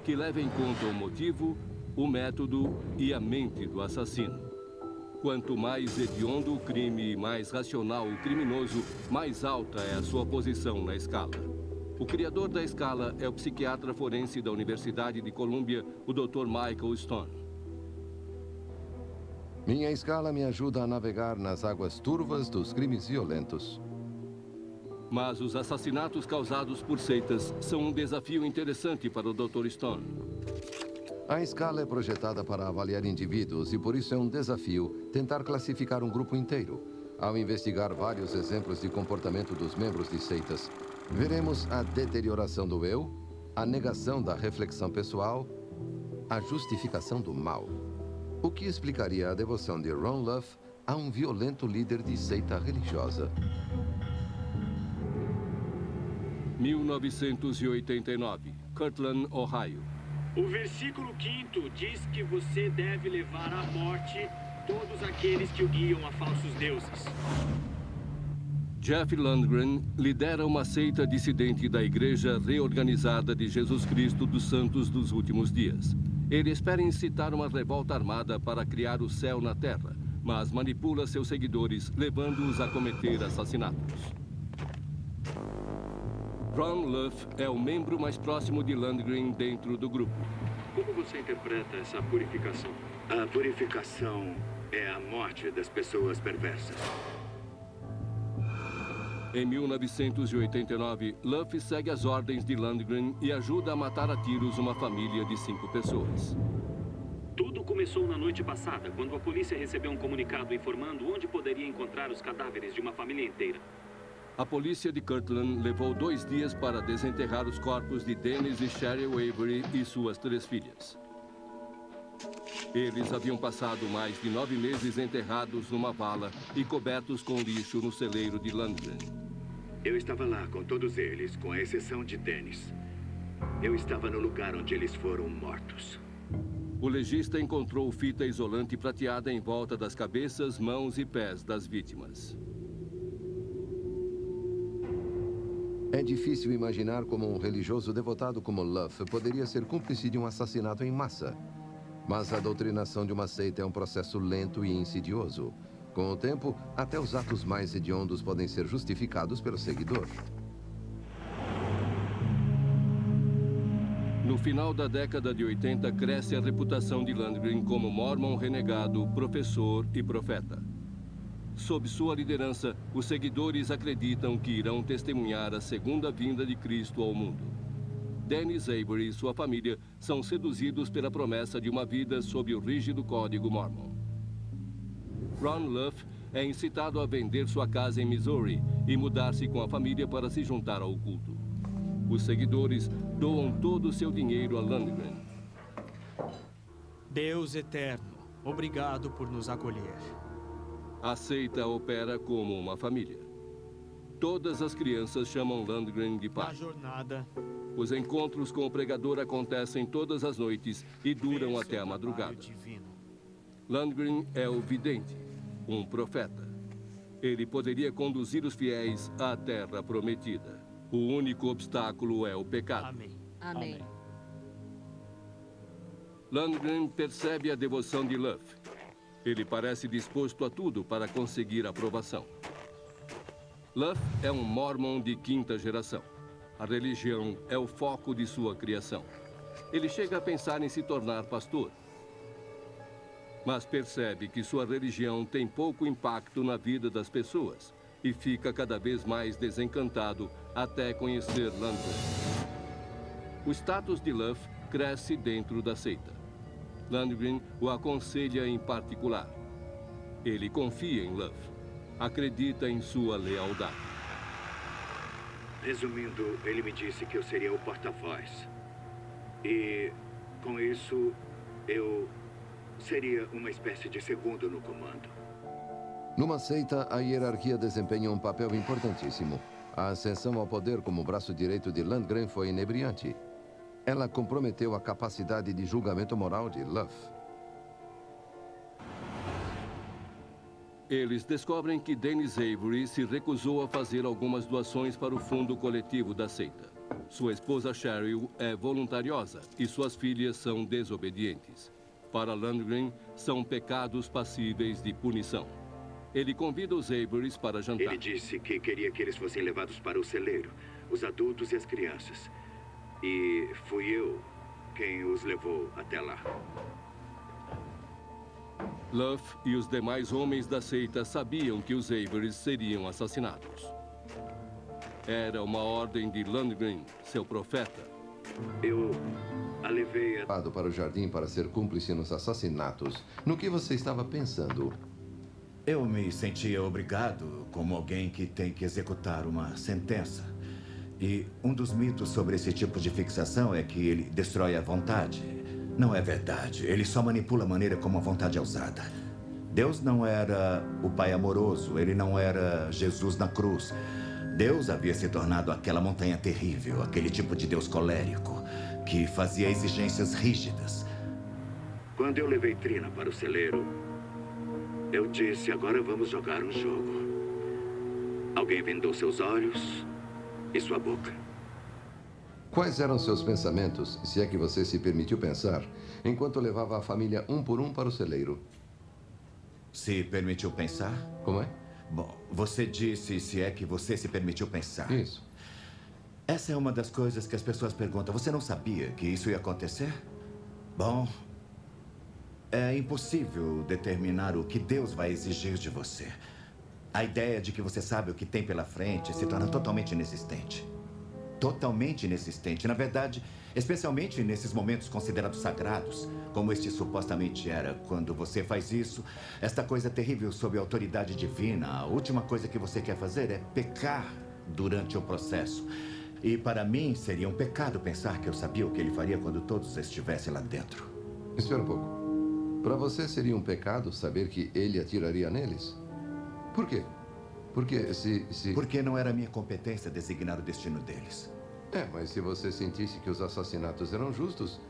que leva em conta o motivo, o método e a mente do assassino. Quanto mais hediondo o crime e mais racional o criminoso, mais alta é a sua posição na escala. O criador da escala é o psiquiatra forense da Universidade de Colômbia, o Dr. Michael Stone. Minha escala me ajuda a navegar nas águas turvas dos crimes violentos. Mas os assassinatos causados por seitas são um desafio interessante para o Dr. Stone. A escala é projetada para avaliar indivíduos e por isso é um desafio tentar classificar um grupo inteiro. Ao investigar vários exemplos de comportamento dos membros de seitas, veremos a deterioração do eu, a negação da reflexão pessoal, a justificação do mal. O que explicaria a devoção de Ron Luff a um violento líder de seita religiosa. 1989, Kirtland, Ohio. O versículo 5º diz que você deve levar à morte todos aqueles que o guiam a falsos deuses. Jeff Lundgren lidera uma seita dissidente da Igreja Reorganizada de Jesus Cristo dos Santos dos Últimos Dias. Ele espera incitar uma revolta armada para criar o céu na terra, mas manipula seus seguidores, levando-os a cometer assassinatos. Ron Luff é o membro mais próximo de Lundgren dentro do grupo. Como você interpreta essa purificação? A purificação é a morte das pessoas perversas. Em 1989, Luff segue as ordens de Lundgren e ajuda a matar a tiros uma família de 5 pessoas. Tudo começou na noite passada, quando a polícia recebeu um comunicado informando onde poderia encontrar os cadáveres de uma família inteira. A polícia de Kirtland levou 2 dias para desenterrar os corpos de Dennis e Cheryl Avery e suas 3 filhas. Eles haviam passado mais de 9 meses enterrados numa vala e cobertos com lixo no celeiro de Lundgren. Eu estava lá com todos eles, com exceção de Dennis. Eu estava no lugar onde eles foram mortos. O legista encontrou fita isolante prateada em volta das cabeças, mãos e pés das vítimas. É difícil imaginar como um religioso devotado como Luff poderia ser cúmplice de um assassinato em massa. Mas a doutrinação de uma seita é um processo lento e insidioso. Com o tempo, até os atos mais hediondos podem ser justificados pelo seguidor. No final da década de 80, cresce a reputação de Lundgren como mormon renegado, professor e profeta. Sob sua liderança, os seguidores acreditam que irão testemunhar a segunda vinda de Cristo ao mundo. Dennis Avery e sua família são seduzidos pela promessa de uma vida sob o rígido código mormon. Ron Luff é incitado a vender sua casa em Missouri e mudar-se com a família para se juntar ao culto. Os seguidores doam todo o seu dinheiro a Lundgren. Deus eterno, obrigado por nos acolher. A seita opera como uma família. Todas as crianças chamam Lundgren de Na pai. jornada, Os encontros com o pregador acontecem todas as noites e duram vejo até a o madrugada. trabalho divino. Lundgren é o vidente, um profeta. Ele poderia conduzir os fiéis à terra prometida. O único obstáculo é o pecado. Amém. Amém. Lundgren percebe a devoção de Luff. Ele parece disposto a tudo para conseguir aprovação. Luff é um mormon de 5ª geração. A religião é o foco de sua criação. Ele chega a pensar em se tornar pastor. Mas percebe que sua religião tem pouco impacto na vida das pessoas e fica cada vez mais desencantado até conhecer Lundgren. O status de Luff cresce dentro da seita. Lundgren o aconselha em particular. Ele confia em Luff. Acredita em sua lealdade. Resumindo, ele me disse que eu seria o porta-voz. E, com isso, eu seria uma espécie de segundo no comando. Numa seita, a hierarquia desempenha um papel importantíssimo. A ascensão ao poder como braço direito de Lundgren foi inebriante. Ela comprometeu a capacidade de julgamento moral de Luff. Eles descobrem que Dennis Avery se recusou a fazer algumas doações para o fundo coletivo da seita. Sua esposa Cheryl é voluntariosa e suas filhas são desobedientes. Para Lundgren, são pecados passíveis de punição. Ele convida os Averys para jantar. Ele disse que queria que eles fossem levados para o celeiro, os adultos e as crianças. E fui eu quem os levou até lá. Luff e os demais homens da seita sabiam que os Averys seriam assassinados. Era uma ordem de Lundgren, seu profeta. Eu a levei a... Levado para o jardim para ser cúmplice nos assassinatos. No que você estava pensando? Eu me sentia obrigado como alguém que tem que executar uma sentença. E um dos mitos sobre esse tipo de fixação é que ele destrói a vontade. Não é verdade. Ele só manipula a maneira como a vontade é usada. Deus não era o Pai amoroso. Ele não era Jesus na cruz. Deus havia se tornado aquela montanha terrível, aquele tipo de Deus colérico, que fazia exigências rígidas. Quando eu levei Trina para o celeiro, eu disse, agora vamos jogar um jogo. Alguém vendou seus olhos e sua boca. Quais eram seus pensamentos, se é que você se permitiu pensar, enquanto levava a família um por um para o celeiro? Se permitiu pensar? Como é? Bom, você disse se é que você se permitiu pensar. Isso. Essa é uma das coisas que as pessoas perguntam. Você não sabia que isso ia acontecer? Bom, é impossível determinar o que Deus vai exigir de você. A ideia de que você sabe o que tem pela frente se torna totalmente inexistente. Totalmente inexistente. Na verdade, especialmente nesses momentos considerados sagrados, como este supostamente era. Quando você faz isso, esta coisa terrível sob a autoridade divina, a última coisa que você quer fazer é pecar durante o processo. E para mim, seria um pecado pensar que eu sabia o que ele faria quando todos estivessem lá dentro. Espera um pouco. Para você seria um pecado saber que ele atiraria neles? Por quê? Porque Porque não era minha competência designar o destino deles. Mas se você sentisse que os assassinatos eram justos,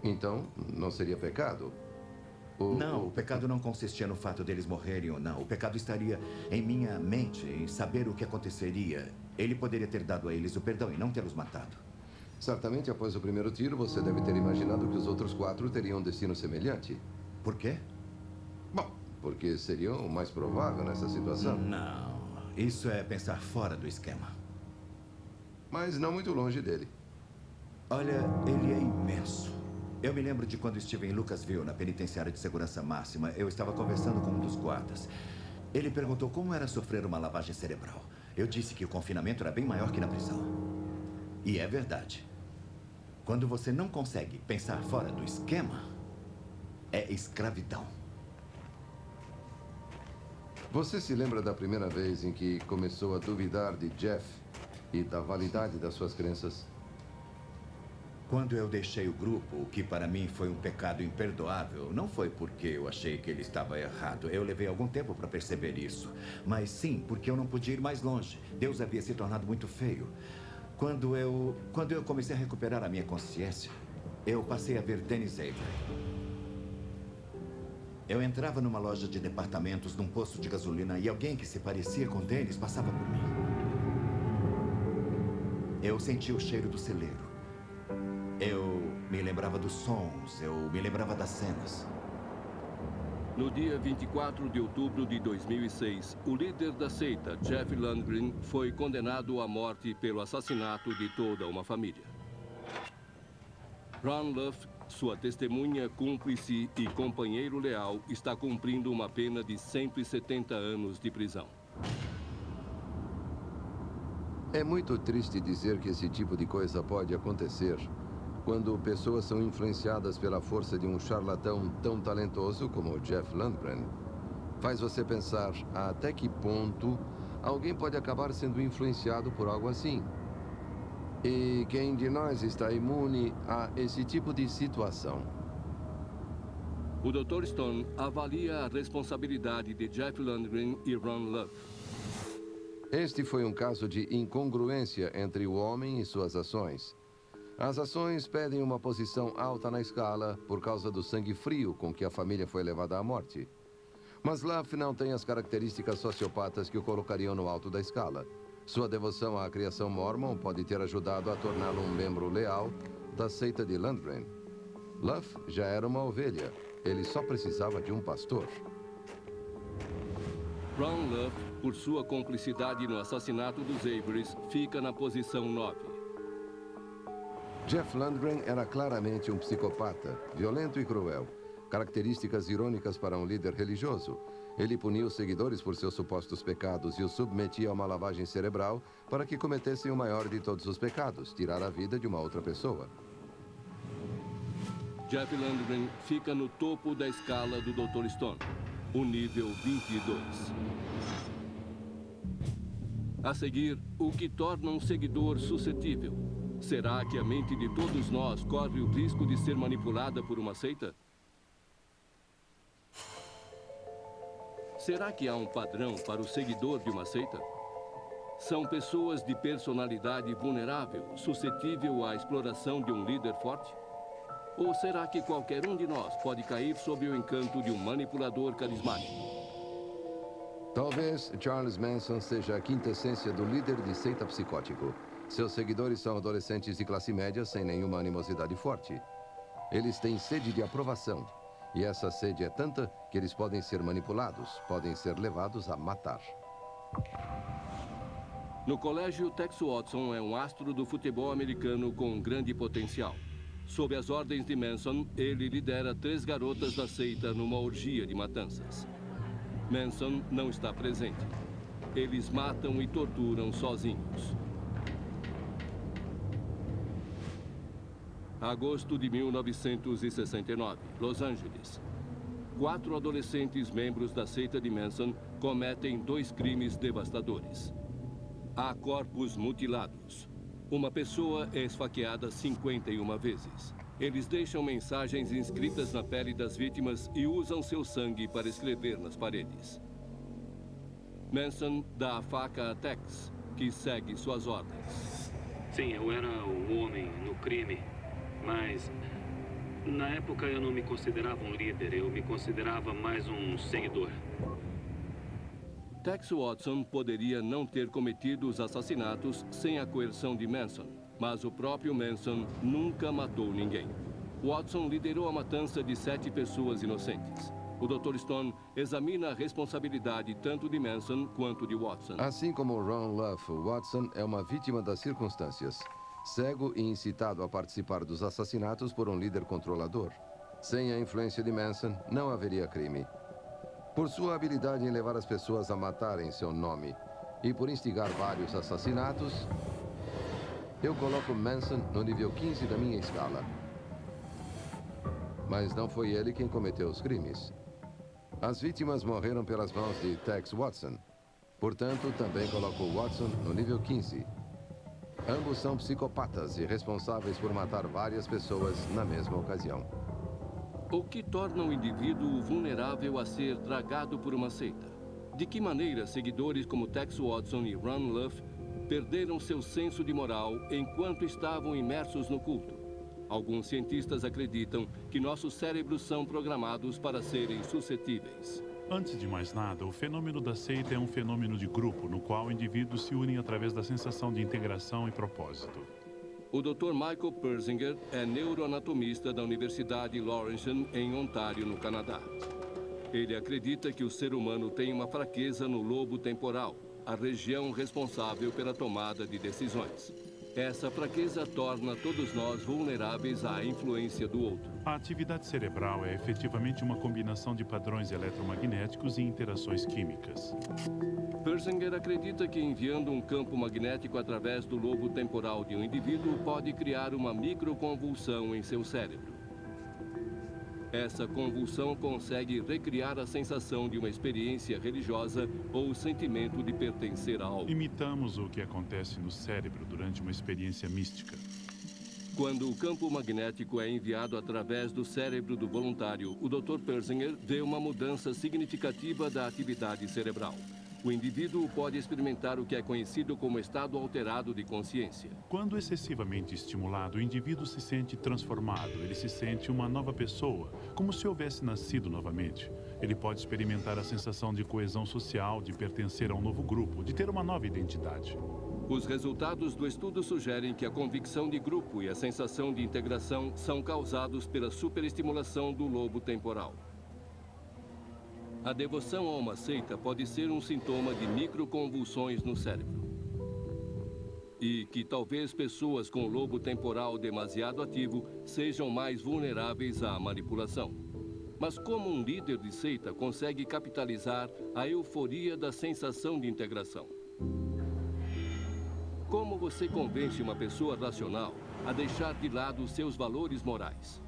então não seria pecado? Não, o pecado não consistia no fato deles morrerem ou não. O pecado estaria em minha mente, em saber o que aconteceria. Ele poderia ter dado a eles o perdão e não tê-los matado. Certamente, após o primeiro tiro, você deve ter imaginado que os outros 4 teriam um destino semelhante. Por quê? Bom, porque seriam o mais provável nessa situação. Não, isso é pensar fora do esquema. Mas não muito longe dele. Olha, ele é imenso. Eu me lembro de quando estive em Lucasville, na penitenciária de segurança máxima. Eu estava conversando com um dos guardas. Ele perguntou como era sofrer uma lavagem cerebral. Eu disse que o confinamento era bem maior que na prisão. E é verdade. Quando você não consegue pensar fora do esquema, é escravidão. Você se lembra da primeira vez em que começou a duvidar de Jeff e da validade das suas crenças? Quando eu deixei o grupo, o que para mim foi um pecado imperdoável, não foi porque eu achei que ele estava errado. Eu levei algum tempo para perceber isso. Mas sim, porque eu não podia ir mais longe. Deus havia se tornado muito feio. Quando eu comecei a recuperar a minha consciência, eu passei a ver Dennis Avery. Eu entrava numa loja de departamentos, num posto de gasolina, e alguém que se parecia com Dennis passava por mim. Eu sentia o cheiro do celeiro. Eu me lembrava dos sons, eu me lembrava das cenas. No dia 24 de outubro de 2006, o líder da seita, Jeff Lundgren, foi condenado à morte pelo assassinato de toda uma família. Ron Luff, sua testemunha, cúmplice e companheiro leal, está cumprindo uma pena de 170 anos de prisão. É muito triste dizer que esse tipo de coisa pode acontecer quando pessoas são influenciadas pela força de um charlatão tão talentoso como o Jeff Lundgren. Faz você pensar até que ponto alguém pode acabar sendo influenciado por algo assim. E quem de nós está imune a esse tipo de situação? O Dr. Stone avalia a responsabilidade de Jeff Lundgren e Ron Luff. Este foi um caso de incongruência entre o homem e suas ações. As ações pedem uma posição alta na escala por causa do sangue frio com que a família foi levada à morte. Mas Luff não tem as características sociopatas que o colocariam no alto da escala. Sua devoção à criação Mormon pode ter ajudado a torná-lo um membro leal da seita de Lundgren. Luff já era uma ovelha. Ele só precisava de um pastor. Ron Luff, por sua cumplicidade no assassinato dos Averys, fica na posição 9. Jeff Lundgren era claramente um psicopata, violento e cruel. Características irônicas para um líder religioso. Ele punia os seguidores por seus supostos pecados e os submetia a uma lavagem cerebral para que cometessem o maior de todos os pecados, tirar a vida de uma outra pessoa. Jeff Lundgren fica no topo da escala do Dr. Stone, o nível 22. A seguir, o que torna um seguidor suscetível? Será que a mente de todos nós corre o risco de ser manipulada por uma seita? Será que há um padrão para o seguidor de uma seita? São pessoas de personalidade vulnerável, suscetível à exploração de um líder forte? Ou será que qualquer um de nós pode cair sob o encanto de um manipulador carismático? Talvez Charles Manson seja a quintessência do líder de seita psicótico. Seus seguidores são adolescentes de classe média sem nenhuma animosidade forte. Eles têm sede de aprovação. E essa sede é tanta que eles podem ser manipulados, podem ser levados a matar. No colégio, Tex Watson é um astro do futebol americano com grande potencial. Sob as ordens de Manson, ele lidera 3 garotas da seita numa orgia de matanças. Manson não está presente. Eles matam e torturam sozinhos. Agosto de 1969, Los Angeles. 4 adolescentes membros da seita de Manson cometem 2 crimes devastadores. Há corpos mutilados. Uma pessoa é esfaqueada 51 vezes. Eles deixam mensagens inscritas na pele das vítimas e usam seu sangue para escrever nas paredes. Manson dá a faca a Tex, que segue suas ordens. Sim, eu era o homem no crime. Mas, na época eu não me considerava um líder, eu me considerava mais um seguidor. Tex Watson poderia não ter cometido os assassinatos sem a coerção de Manson, mas o próprio Manson nunca matou ninguém. Watson liderou a matança de 7 pessoas inocentes. O Dr. Stone examina a responsabilidade tanto de Manson quanto de Watson. Assim como Ron Luff, Watson é uma vítima das circunstâncias. Cego e incitado a participar dos assassinatos por um líder controlador. Sem a influência de Manson, não haveria crime. Por sua habilidade em levar as pessoas a matar em seu nome e por instigar vários assassinatos, eu coloco Manson no nível 15 da minha escala. Mas não foi ele quem cometeu os crimes. As vítimas morreram pelas mãos de Tex Watson. Portanto, também coloco Watson no nível 15. Ambos são psicopatas e responsáveis por matar várias pessoas na mesma ocasião. O que torna um indivíduo vulnerável a ser tragado por uma seita? De que maneira seguidores como Tex Watson e Ron Luff perderam seu senso de moral enquanto estavam imersos no culto? Alguns cientistas acreditam que nossos cérebros são programados para serem suscetíveis. Antes de mais nada, o fenômeno da seita é um fenômeno de grupo, no qual indivíduos se unem através da sensação de integração e propósito. O Dr. Michael Persinger é neuroanatomista da Universidade Laurentian, em Ontário, no Canadá. Ele acredita que o ser humano tem uma fraqueza no lobo temporal, a região responsável pela tomada de decisões. Essa fraqueza torna todos nós vulneráveis à influência do outro. A atividade cerebral é efetivamente uma combinação de padrões eletromagnéticos e interações químicas. Persinger acredita que enviando um campo magnético através do lobo temporal de um indivíduo pode criar uma microconvulsão em seu cérebro. Essa convulsão consegue recriar a sensação de uma experiência religiosa ou o sentimento de pertencer a algo. Imitamos o que acontece no cérebro durante uma experiência mística. Quando o campo magnético é enviado através do cérebro do voluntário, o Dr. Persinger vê uma mudança significativa da atividade cerebral. O indivíduo pode experimentar o que é conhecido como estado alterado de consciência. Quando excessivamente estimulado, o indivíduo se sente transformado. Ele se sente uma nova pessoa, como se houvesse nascido novamente. Ele pode experimentar a sensação de coesão social, de pertencer a um novo grupo, de ter uma nova identidade. Os resultados do estudo sugerem que a convicção de grupo e a sensação de integração são causados pela superestimulação do lobo temporal. A devoção a uma seita pode ser um sintoma de microconvulsões no cérebro. E que talvez pessoas com lobo temporal demasiado ativo sejam mais vulneráveis à manipulação. Mas como um líder de seita consegue capitalizar a euforia da sensação de integração? Como você convence uma pessoa racional a deixar de lado seus valores morais?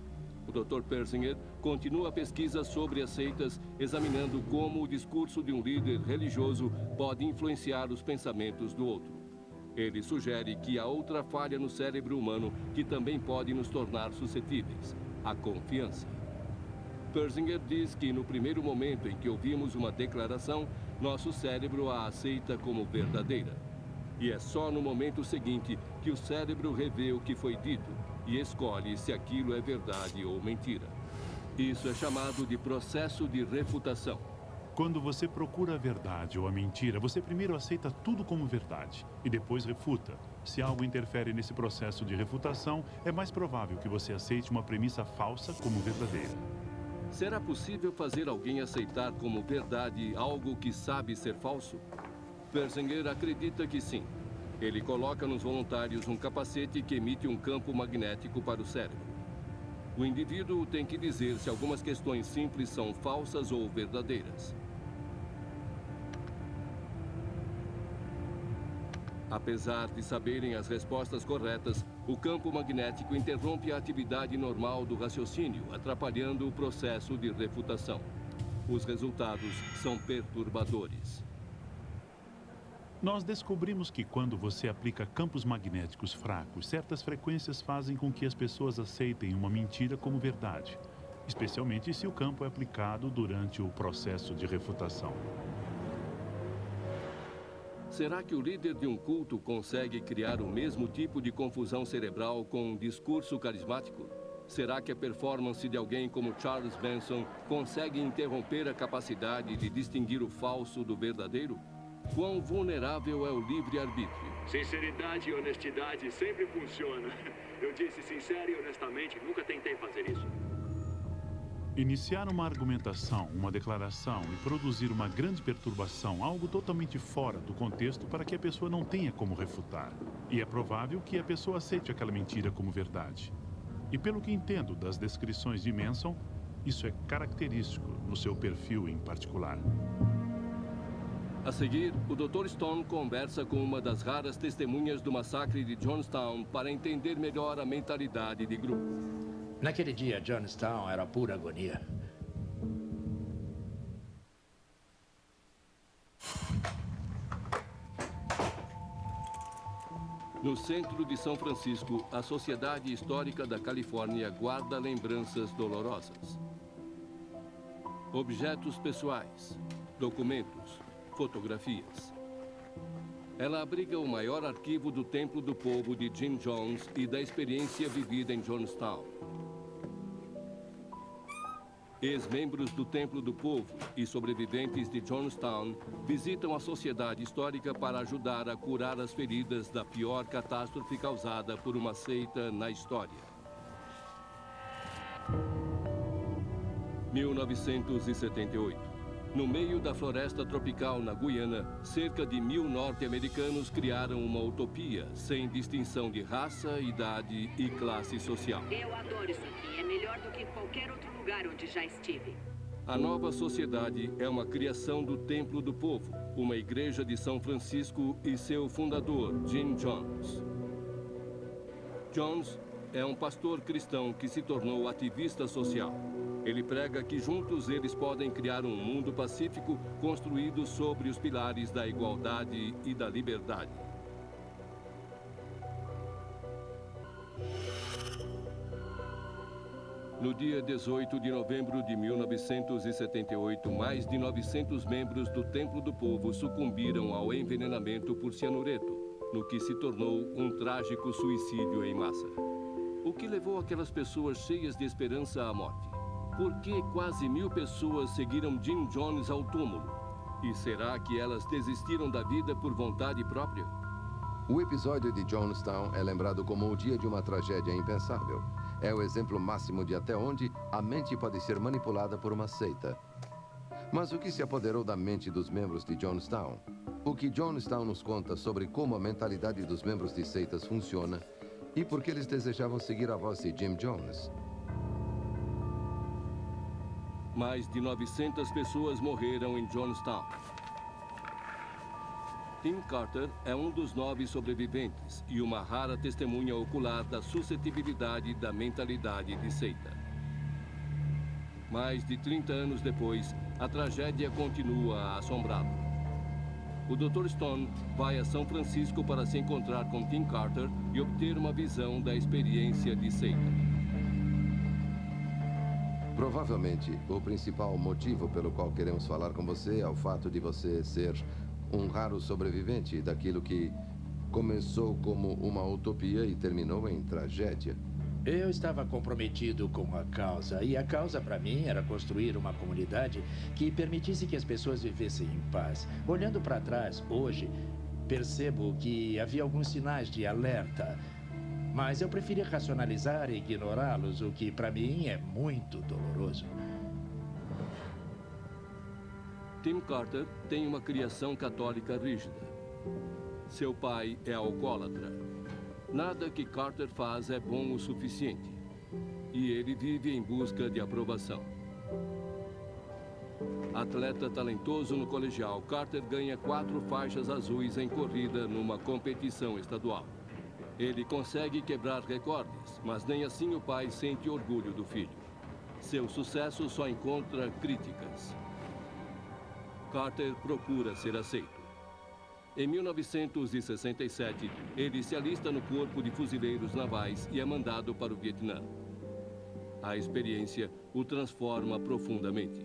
O Dr. Persinger continua a pesquisa sobre as seitas, examinando como o discurso de um líder religioso pode influenciar os pensamentos do outro. Ele sugere que há outra falha no cérebro humano que também pode nos tornar suscetíveis: a confiança. Persinger diz que no primeiro momento em que ouvimos uma declaração, nosso cérebro a aceita como verdadeira. E é só no momento seguinte que o cérebro revê o que foi dito e escolhe se aquilo é verdade ou mentira. Isso é chamado de processo de refutação. Quando você procura a verdade ou a mentira, você primeiro aceita tudo como verdade e depois refuta. Se algo interfere nesse processo de refutação, é mais provável que você aceite uma premissa falsa como verdadeira. Será possível fazer alguém aceitar como verdade algo que sabe ser falso? Persinger acredita que sim. Ele coloca nos voluntários um capacete que emite um campo magnético para o cérebro. O indivíduo tem que dizer se algumas questões simples são falsas ou verdadeiras. Apesar de saberem as respostas corretas, o campo magnético interrompe a atividade normal do raciocínio, atrapalhando o processo de refutação. Os resultados são perturbadores. Nós descobrimos que quando você aplica campos magnéticos fracos, certas frequências fazem com que as pessoas aceitem uma mentira como verdade, especialmente se o campo é aplicado durante o processo de refutação. Será que o líder de um culto consegue criar o mesmo tipo de confusão cerebral com um discurso carismático? Será que a performance de alguém como Charles Manson consegue interromper a capacidade de distinguir o falso do verdadeiro? Quão vulnerável é o livre-arbítrio? Sinceridade e honestidade sempre funcionam. Eu disse sincero e honestamente, nunca tentei fazer isso. Iniciar uma argumentação, uma declaração e produzir uma grande perturbação, algo totalmente fora do contexto para que a pessoa não tenha como refutar. E é provável que a pessoa aceite aquela mentira como verdade. E pelo que entendo das descrições de Manson, isso é característico no seu perfil em particular. A seguir, o Dr. Stone conversa com uma das raras testemunhas do massacre de Jonestown para entender melhor a mentalidade de grupo. Naquele dia, Jonestown era pura agonia. No centro de São Francisco, a Sociedade Histórica da Califórnia guarda lembranças dolorosas. Objetos pessoais, documentos, fotografias. Ela abriga o maior arquivo do Templo do Povo de Jim Jones e da experiência vivida em Jonestown. Ex-membros do Templo do Povo e sobreviventes de Jonestown visitam a Sociedade Histórica para ajudar a curar as feridas da pior catástrofe causada por uma seita na história. 1978. No meio da floresta tropical na Guiana, cerca de 1000 norte-americanos criaram uma utopia sem distinção de raça, idade e classe social. Eu adoro isso aqui. É melhor do que qualquer outro lugar onde já estive. A nova sociedade é uma criação do Templo do Povo, uma igreja de São Francisco e seu fundador, Jim Jones. Jones é um pastor cristão que se tornou ativista social. Ele prega que juntos eles podem criar um mundo pacífico construído sobre os pilares da igualdade e da liberdade. No dia 18 de novembro de 1978, mais de 900 membros do Templo do Povo sucumbiram ao envenenamento por cianureto, no que se tornou um trágico suicídio em massa. O que levou aquelas pessoas cheias de esperança à morte? Por que quase 1000 pessoas seguiram Jim Jones ao túmulo? E será que elas desistiram da vida por vontade própria? O episódio de Jonestown é lembrado como o dia de uma tragédia impensável. É o exemplo máximo de até onde a mente pode ser manipulada por uma seita. Mas o que se apoderou da mente dos membros de Jonestown? O que Jonestown nos conta sobre como a mentalidade dos membros de seitas funciona e por que eles desejavam seguir a voz de Jim Jones. Mais de 900 pessoas morreram em Jonestown. Tim Carter é um dos 9 sobreviventes e uma rara testemunha ocular da suscetibilidade da mentalidade de seita. Mais de 30 anos depois, a tragédia continua a assombrá-lo. O Dr. Stone vai a São Francisco para se encontrar com Tim Carter e obter uma visão da experiência de seita. Provavelmente, o principal motivo pelo qual queremos falar com você é o fato de você ser um raro sobrevivente daquilo que começou como uma utopia e terminou em tragédia. Eu estava comprometido com a causa, e a causa para mim era construir uma comunidade que permitisse que as pessoas vivessem em paz. Olhando para trás, hoje, percebo que havia alguns sinais de alerta, mas eu preferi racionalizar e ignorá-los, o que para mim é muito doloroso. Tim Carter tem uma criação católica rígida. Seu pai é alcoólatra. Nada que Carter faz é bom o suficiente. E ele vive em busca de aprovação. Atleta talentoso no colegial, Carter ganha 4 faixas azuis em corrida numa competição estadual. Ele consegue quebrar recordes, mas nem assim o pai sente orgulho do filho. Seu sucesso só encontra críticas. Carter procura ser aceito. Em 1967, ele se alista no Corpo de Fuzileiros Navais e é mandado para o Vietnã. A experiência o transforma profundamente.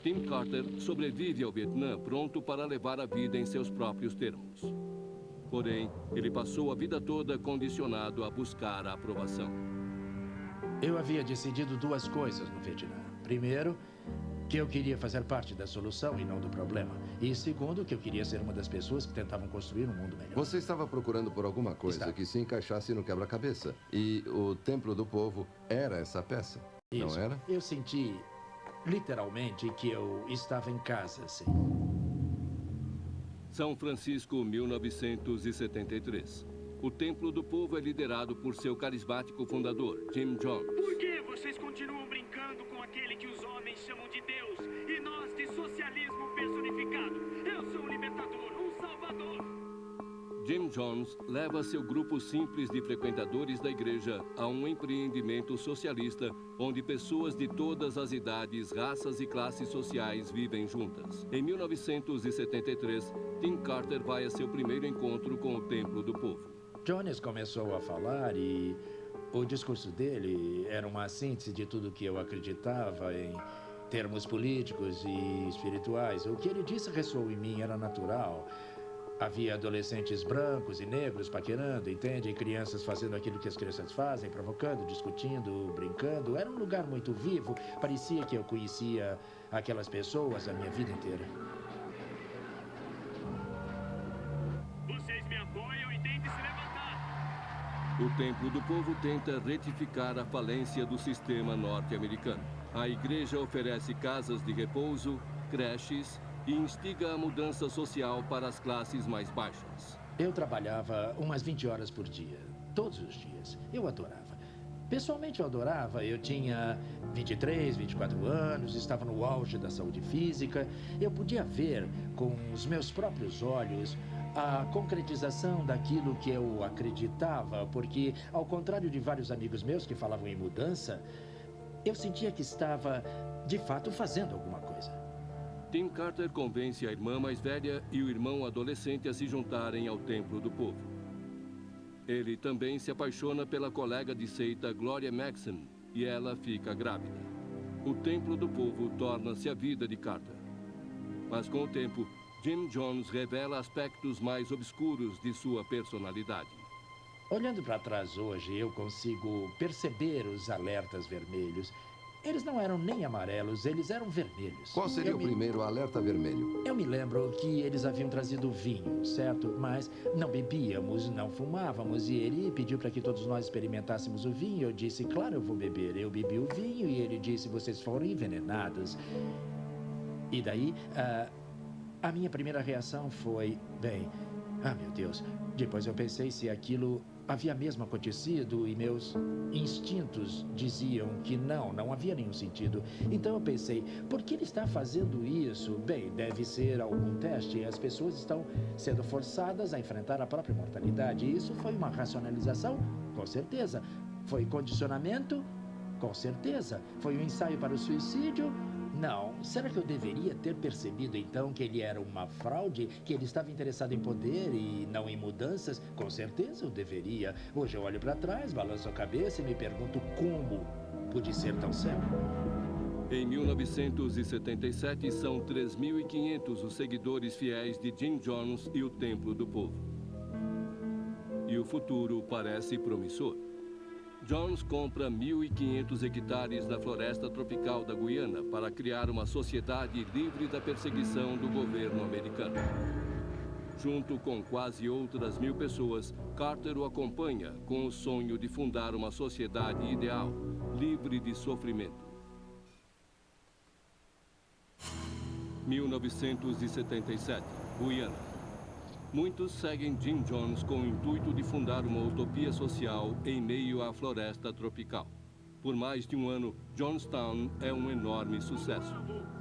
Tim Carter sobrevive ao Vietnã pronto para levar a vida em seus próprios termos. Porém, ele passou a vida toda condicionado a buscar a aprovação. Eu havia decidido 2 coisas no Vietnã. Primeiro, que eu queria fazer parte da solução e não do problema. E segundo, que eu queria ser uma das pessoas que tentavam construir um mundo melhor. Você estava procurando por alguma coisa que se encaixasse no quebra-cabeça. E o Templo do Povo era essa peça, Isso. não era? Eu senti, literalmente, que eu estava em casa, sim. São Francisco, 1973. O Templo do Povo é liderado por seu carismático fundador, Jim Jones. Por que vocês continuam brincando com aquele que os homens chamam de Deus e nós de socialismo personificado? Eu sou um libertador, um salvador. Jim Jones leva seu grupo simples de frequentadores da igreja a um empreendimento socialista onde pessoas de todas as idades, raças e classes sociais vivem juntas. Em 1973, Tim Carter vai a seu primeiro encontro com o Templo do Povo. Jones começou a falar e o discurso dele era uma síntese de tudo que eu acreditava em termos políticos e espirituais. O que ele disse ressoou em mim, era natural. Havia adolescentes brancos e negros paquerando, entende? E crianças fazendo aquilo que as crianças fazem, provocando, discutindo, brincando. Era um lugar muito vivo. Parecia que eu conhecia aquelas pessoas a minha vida inteira. Vocês me apoiam e tentem se levantar. O Templo do Povo tenta retificar a falência do sistema norte-americano. A igreja oferece casas de repouso, creches e instiga a mudança social para as classes mais baixas. Eu trabalhava umas 20 horas por dia, todos os dias. Eu adorava. Pessoalmente eu adorava. Eu tinha 23, 24 anos, estava no auge da saúde física. Eu podia ver com os meus próprios olhos a concretização daquilo que eu acreditava, porque, ao contrário de vários amigos meus que falavam em mudança, eu sentia que estava, de fato, fazendo alguma coisa. Tim Carter convence a irmã mais velha e o irmão adolescente a se juntarem ao Templo do Povo. Ele também se apaixona pela colega de seita Gloria Maxson e ela fica grávida. O Templo do Povo torna-se a vida de Carter. Mas com o tempo, Jim Jones revela aspectos mais obscuros de sua personalidade. Olhando para trás hoje, eu consigo perceber os alertas vermelhos. Eles não eram nem amarelos, eles eram vermelhos. Qual seria o primeiro alerta vermelho? Eu me lembro que eles haviam trazido vinho, certo? Mas não bebíamos, não fumávamos. E ele pediu para que todos nós experimentássemos o vinho. Eu disse, claro, eu vou beber. Eu bebi o vinho e ele disse, vocês foram envenenados. E daí, a minha primeira reação foi, bem, meu Deus. Depois eu pensei se aquilo havia mesmo acontecido e meus instintos diziam que não havia nenhum sentido. Então eu pensei, por que ele está fazendo isso? Bem, deve ser algum teste. As pessoas estão sendo forçadas a enfrentar a própria mortalidade. E isso foi uma racionalização? Com certeza. Foi condicionamento? Com certeza. Foi um ensaio para o suicídio? Não. Será que eu deveria ter percebido então que ele era uma fraude? Que ele estava interessado em poder e não em mudanças? Com certeza eu deveria. Hoje eu olho para trás, balanço a cabeça e me pergunto como pude ser tão cego. Em 1977, são 3.500 os seguidores fiéis de Jim Jones e o Templo do Povo. E o futuro parece promissor. Jones compra 1.500 hectares na floresta tropical da Guiana para criar uma sociedade livre da perseguição do governo americano. Junto com quase outras 1.000 pessoas, Carter o acompanha com o sonho de fundar uma sociedade ideal, livre de sofrimento. 1977, Guiana. Muitos seguem Jim Jones com o intuito de fundar uma utopia social em meio à floresta tropical. Por mais de um ano, Jonestown é um enorme sucesso.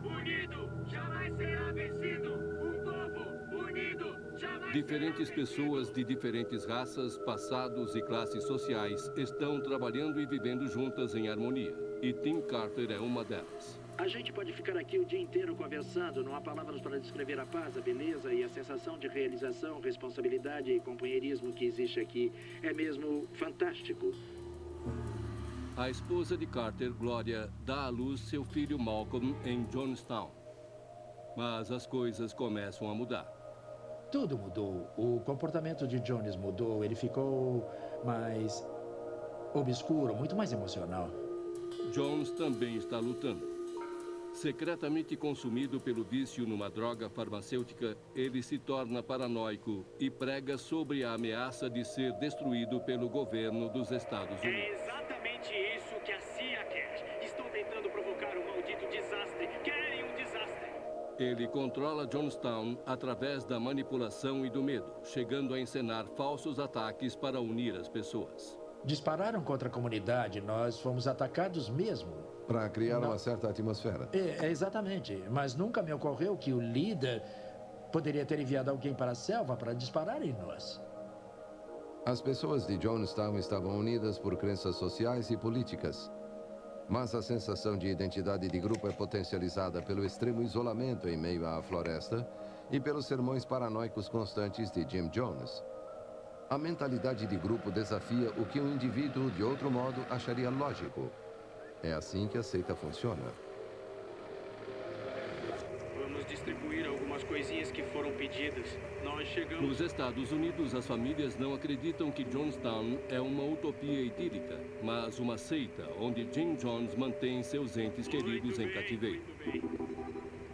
Unido jamais será vencido. Um povo unido jamais. Diferentes pessoas de diferentes raças, passados e classes sociais estão trabalhando e vivendo juntas em harmonia. E Tim Carter é uma delas. A gente pode ficar aqui o dia inteiro conversando. Não há palavras para descrever a paz, a beleza e a sensação de realização, responsabilidade e companheirismo que existe aqui. É mesmo fantástico. A esposa de Carter, Gloria, dá à luz seu filho Malcolm em Jonestown. Mas as coisas começam a mudar. Tudo mudou. O comportamento de Jones mudou. Ele ficou mais obscuro, muito mais emocional. Jones também está lutando. Secretamente consumido pelo vício numa droga farmacêutica, ele se torna paranoico e prega sobre a ameaça de ser destruído pelo governo dos Estados Unidos. É exatamente isso que a CIA quer. Estão tentando provocar um maldito desastre. Querem um desastre. Ele controla Jonestown através da manipulação e do medo, chegando a encenar falsos ataques para unir as pessoas. Dispararam contra a comunidade. Nós fomos atacados mesmo. Para criar uma certa atmosfera. Exatamente. Mas nunca me ocorreu que o líder poderia ter enviado alguém para a selva para disparar em nós. As pessoas de Jonestown estavam unidas por crenças sociais e políticas. Mas a sensação de identidade de grupo é potencializada pelo extremo isolamento em meio à floresta e pelos sermões paranoicos constantes de Jim Jones. A mentalidade de grupo desafia o que um indivíduo, de outro modo, acharia lógico. É assim que a seita funciona. Vamos distribuir algumas coisinhas que foram pedidas. Nós chegamos... Nos Estados Unidos, as famílias não acreditam que Jonestown é uma utopia idílica, mas uma seita onde Jim Jones mantém seus entes queridos em cativeiro.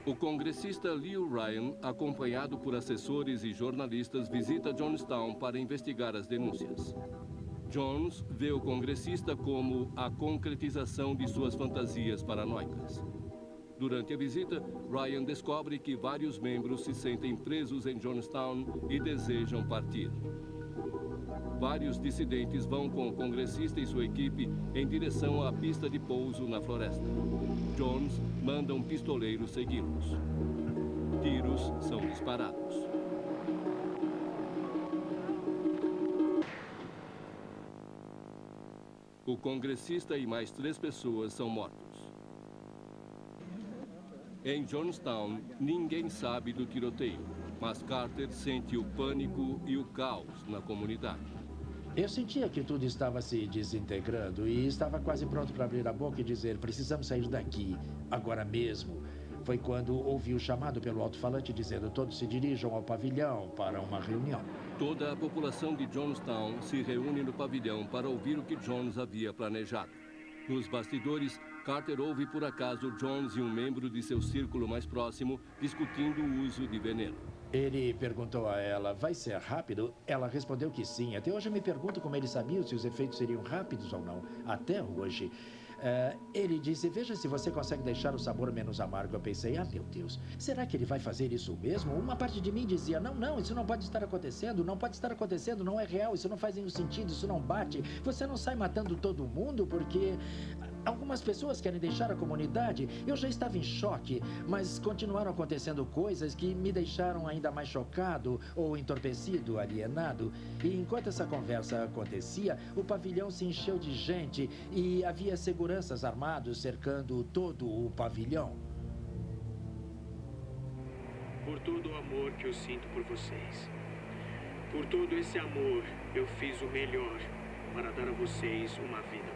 O congressista Leo Ryan, acompanhado por assessores e jornalistas, visita Jonestown para investigar as denúncias. Jones vê o congressista como a concretização de suas fantasias paranoicas. Durante a visita, Ryan descobre que vários membros se sentem presos em Jonestown e desejam partir. Vários dissidentes vão com o congressista e sua equipe em direção à pista de pouso na floresta. Jones manda um pistoleiro segui-los. Tiros são disparados. O congressista e mais 3 pessoas são mortos. Em Jonestown, ninguém sabe do tiroteio, mas Carter sente o pânico e o caos na comunidade. Eu sentia que tudo estava se desintegrando e estava quase pronto para abrir a boca e dizer: precisamos sair daqui, agora mesmo. Foi quando ouvi o chamado pelo alto-falante dizendo: todos se dirijam ao pavilhão para uma reunião. Toda a população de Jonestown se reúne no pavilhão para ouvir o que Jones havia planejado. Nos bastidores, Carter ouve por acaso Jones e um membro de seu círculo mais próximo discutindo o uso de veneno. Ele perguntou a ela: vai ser rápido? Ela respondeu que sim. Até hoje eu me pergunto como ele sabia se os efeitos seriam rápidos ou não. Até hoje. Ele disse: veja se você consegue deixar o sabor menos amargo. Eu pensei: ah, meu Deus, será que ele vai fazer isso mesmo? Uma parte de mim dizia: não, isso não pode estar acontecendo, não pode estar acontecendo, não é real, isso não faz nenhum sentido, isso não bate. Você não sai matando todo mundo porque algumas pessoas querem deixar a comunidade. Eu já estava em choque, mas continuaram acontecendo coisas que me deixaram ainda mais chocado ou entorpecido, alienado. E enquanto essa conversa acontecia, o pavilhão se encheu de gente e havia seguranças armados cercando todo o pavilhão. Por todo o amor que eu sinto por vocês, por todo esse amor, eu fiz o melhor para dar a vocês uma vida.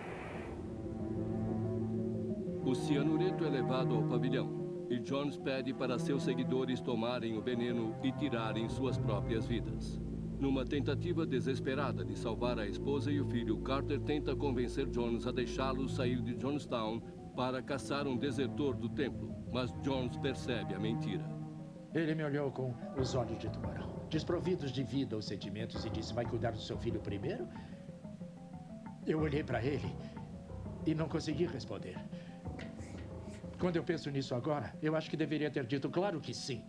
O cianureto é levado ao pavilhão e Jones pede para seus seguidores tomarem o veneno e tirarem suas próprias vidas. Numa tentativa desesperada de salvar a esposa e o filho, Carter tenta convencer Jones a deixá-los sair de Jonestown para caçar um desertor do templo, mas Jones percebe a mentira. Ele me olhou com os olhos de tubarão, desprovidos de vida ou sentimentos, e disse: vai cuidar do seu filho primeiro? Eu olhei para ele e não consegui responder. Quando eu penso nisso agora, eu acho que deveria ter dito claro que sim.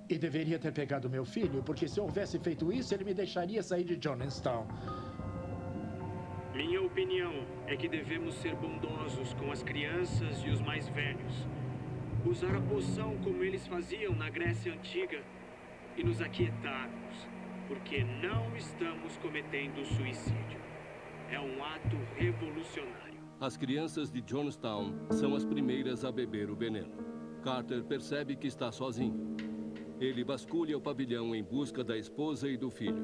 E deveria ter pegado meu filho, porque se eu houvesse feito isso, ele me deixaria sair de Jonestown. Minha opinião é que devemos ser bondosos com as crianças e os mais velhos. Usar a poção como eles faziam na Grécia Antiga e nos aquietarmos, porque não estamos cometendo suicídio. É um ato revolucionário. As crianças de Jonestown são as primeiras a beber o veneno. Carter percebe que está sozinho. Ele vasculha o pavilhão em busca da esposa e do filho.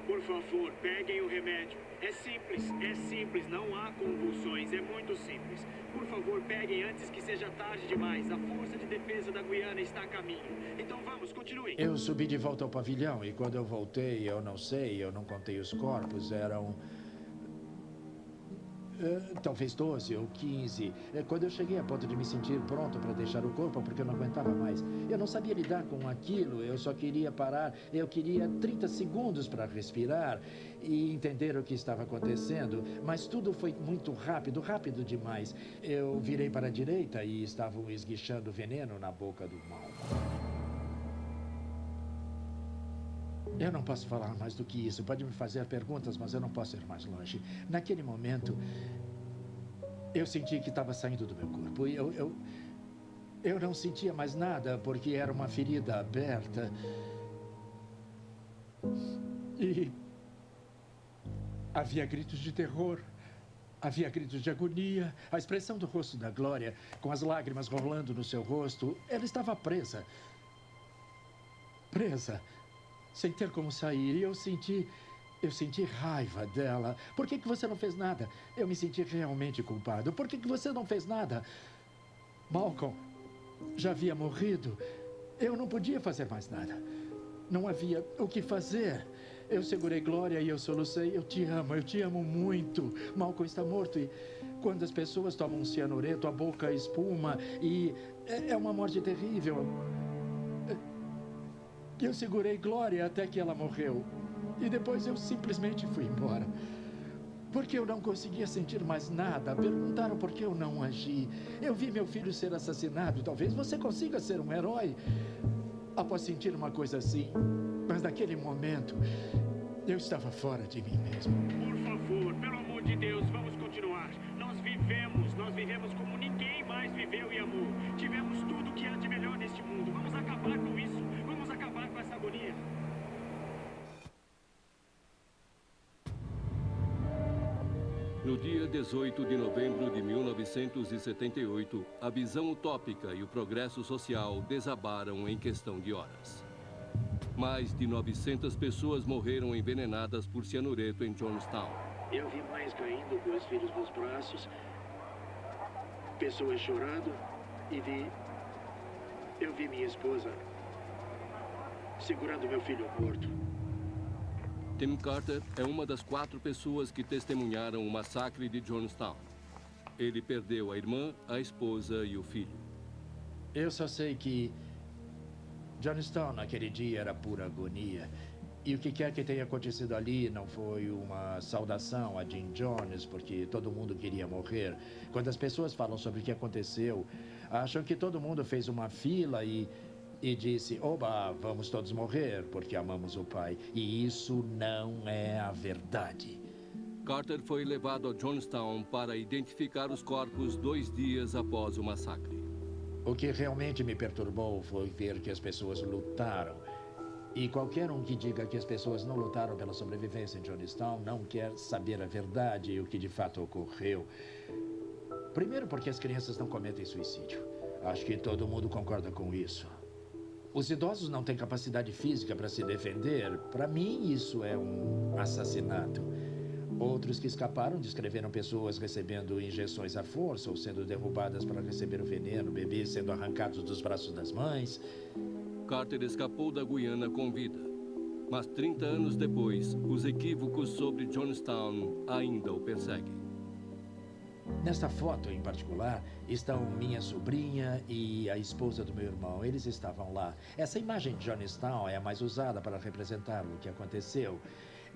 Por favor, peguem o remédio. É simples, não há convulsões, é muito simples. Por favor, peguem antes que seja tarde demais. A força de defesa da Guiana está a caminho. Então vamos, continuem. Eu subi de volta ao pavilhão e quando eu voltei, eu não contei os corpos, eram... talvez 12 ou 15. Quando eu cheguei a ponto de me sentir pronto para deixar o corpo, porque eu não aguentava mais. Eu não sabia lidar com aquilo, eu só queria parar. Eu queria 30 segundos para respirar e entender o que estava acontecendo. Mas tudo foi muito rápido demais. Eu virei para a direita e estavam esguichando veneno na boca do Malcolm. Eu não posso falar mais do que isso. Pode me fazer perguntas, mas eu não posso ir mais longe. Naquele momento, eu senti que estava saindo do meu corpo. Eu não sentia mais nada, porque era uma ferida aberta. E havia gritos de terror. Havia gritos de agonia. A expressão do rosto da Glória, com as lágrimas rolando no seu rosto, ela estava presa. Presa. Sem ter como sair. E eu senti raiva dela. Por que você não fez nada? Eu me senti realmente culpado. Por que você não fez nada? Malcolm já havia morrido. Eu não podia fazer mais nada. Não havia o que fazer. Eu segurei Glória e eu solucei: eu te amo muito. Malcolm está morto e quando as pessoas tomam um cianureto, a boca espuma e é uma morte terrível. Eu segurei Glória até que ela morreu. E depois eu simplesmente fui embora. Porque eu não conseguia sentir mais nada. Perguntaram por que eu não agi. Eu vi meu filho ser assassinado. Talvez você consiga ser um herói após sentir uma coisa assim. Mas naquele momento, eu estava fora de mim mesmo. Por favor, pelo amor de Deus, vamos continuar. Nós vivemos como ninguém mais viveu e amou. Tivemos tudo que há de melhor neste mundo. Vamos acabar com isso. Vamos acabar com essa agonia. No dia 18 de novembro de 1978, a visão utópica e o progresso social desabaram em questão de horas. Mais de 900 pessoas morreram envenenadas por cianureto em Jonestown. Eu vi mães caindo com os filhos nos braços, pessoas chorando e eu vi minha esposa segurando meu filho morto. Tim Carter é uma das 4 pessoas que testemunharam o massacre de Jonestown. Ele perdeu a irmã, a esposa e o filho. Eu só sei que Jonestown naquele dia era pura agonia. E o que quer que tenha acontecido ali não foi uma saudação a Jim Jones, porque todo mundo queria morrer. Quando as pessoas falam sobre o que aconteceu, acham que todo mundo fez uma fila e disse, oba, vamos todos morrer porque amamos o pai. E isso não é a verdade. Carter foi levado a Jonestown para identificar os corpos 2 dias após o massacre. O que realmente me perturbou foi ver que as pessoas lutaram. E qualquer um que diga que as pessoas não lutaram pela sobrevivência em Jonestown não quer saber a verdade e o que de fato ocorreu. Primeiro porque as crianças não cometem suicídio. Acho que todo mundo concorda com isso. Os idosos não têm capacidade física para se defender. Para mim, isso é um assassinato. Outros que escaparam descreveram pessoas recebendo injeções à força ou sendo derrubadas para receber o veneno, bebês sendo arrancados dos braços das mães. Carter escapou da Guiana com vida. Mas 30 anos depois, os equívocos sobre Jonestown ainda o perseguem. Nesta foto, em particular, estão minha sobrinha e a esposa do meu irmão. Eles estavam lá. Essa imagem de Jonestown é a mais usada para representar o que aconteceu.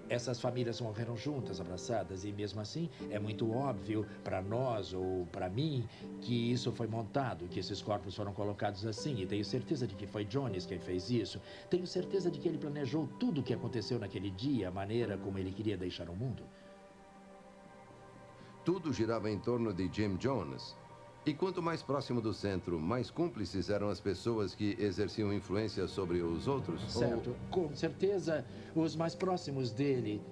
Essas famílias morreram juntas, abraçadas, e mesmo assim é muito óbvio para nós ou para mim que isso foi montado, que esses corpos foram colocados assim, e tenho certeza de que foi Jones quem fez isso. Tenho certeza de que ele planejou tudo o que aconteceu naquele dia, a maneira como ele queria deixar o mundo. Tudo girava em torno de Jim Jones. E quanto mais próximo do centro, mais cúmplices eram as pessoas que exerciam influência sobre os outros? Certo. Com certeza, os mais próximos dele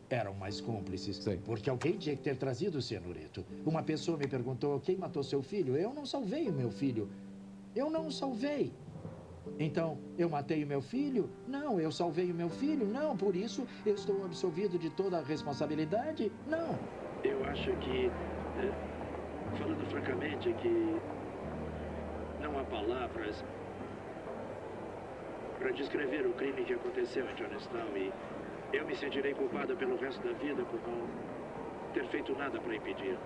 eram mais cúmplices. Sim. Porque alguém tinha que ter trazido o cianureto. Uma pessoa me perguntou, quem matou seu filho? Eu não salvei o meu filho. Eu não o salvei. Então, eu matei o meu filho? Não. Eu salvei o meu filho? Não. Por isso, eu estou absolvido de toda a responsabilidade? Não. Eu acho que... falando francamente, que não há palavras para descrever o crime que aconteceu em Jonestown e eu me sentirei culpado pelo resto da vida por não ter feito nada para impedir.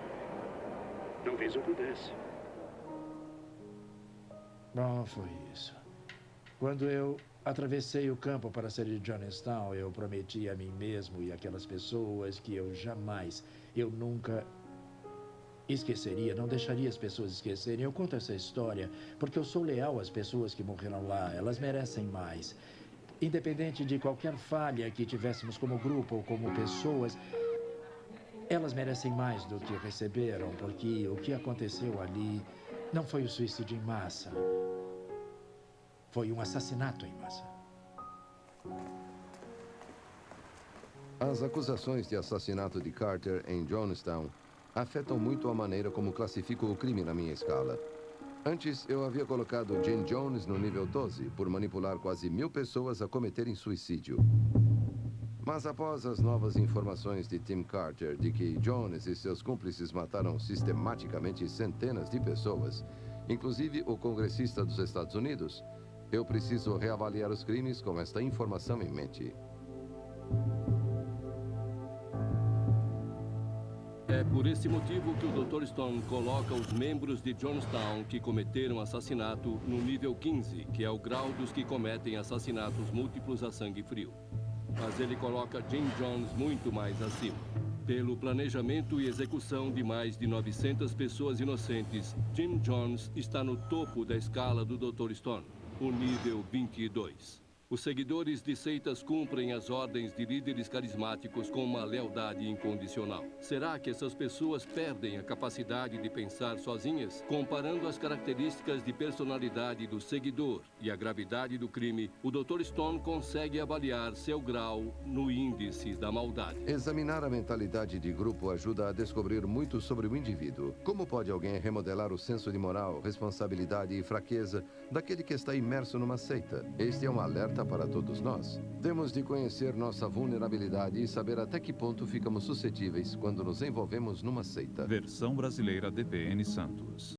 Talvez eu pudesse. Bom, foi isso. Quando eu atravessei o campo para sair de Jonestown, eu prometi a mim mesmo e aquelas pessoas que eu nunca esqueceria, não deixaria as pessoas esquecerem. Eu conto essa história porque eu sou leal às pessoas que morreram lá. Elas merecem mais. Independente de qualquer falha que tivéssemos como grupo ou como pessoas, elas merecem mais do que receberam, porque o que aconteceu ali não foi o suicídio em massa. Foi um assassinato em massa. As acusações de assassinato de Carter em Jonestown afetam muito a maneira como classifico o crime na minha escala. Antes, eu havia colocado Jim Jones no nível 12 por manipular quase 1000 pessoas a cometerem suicídio. Mas após as novas informações de Tim Carter de que Jones e seus cúmplices mataram sistematicamente centenas de pessoas, inclusive o congressista dos Estados Unidos, eu preciso reavaliar os crimes com esta informação em mente. É por esse motivo que o Dr. Stone coloca os membros de Jonestown que cometeram assassinato no nível 15, que é o grau dos que cometem assassinatos múltiplos a sangue frio. Mas ele coloca Jim Jones muito mais acima. Pelo planejamento e execução de mais de 900 pessoas inocentes, Jim Jones está no topo da escala do Dr. Stone, o nível 22. Os seguidores de seitas cumprem as ordens de líderes carismáticos com uma lealdade incondicional. Será que essas pessoas perdem a capacidade de pensar sozinhas? Comparando as características de personalidade do seguidor e a gravidade do crime, o Dr. Stone consegue avaliar seu grau no índice da maldade. Examinar a mentalidade de grupo ajuda a descobrir muito sobre o indivíduo. Como pode alguém remodelar o senso de moral, responsabilidade e fraqueza daquele que está imerso numa seita? Este é um alerta alerta para todos nós. Temos de conhecer nossa vulnerabilidade e saber até que ponto ficamos suscetíveis quando nos envolvemos numa seita. Versão brasileira DPN Santos.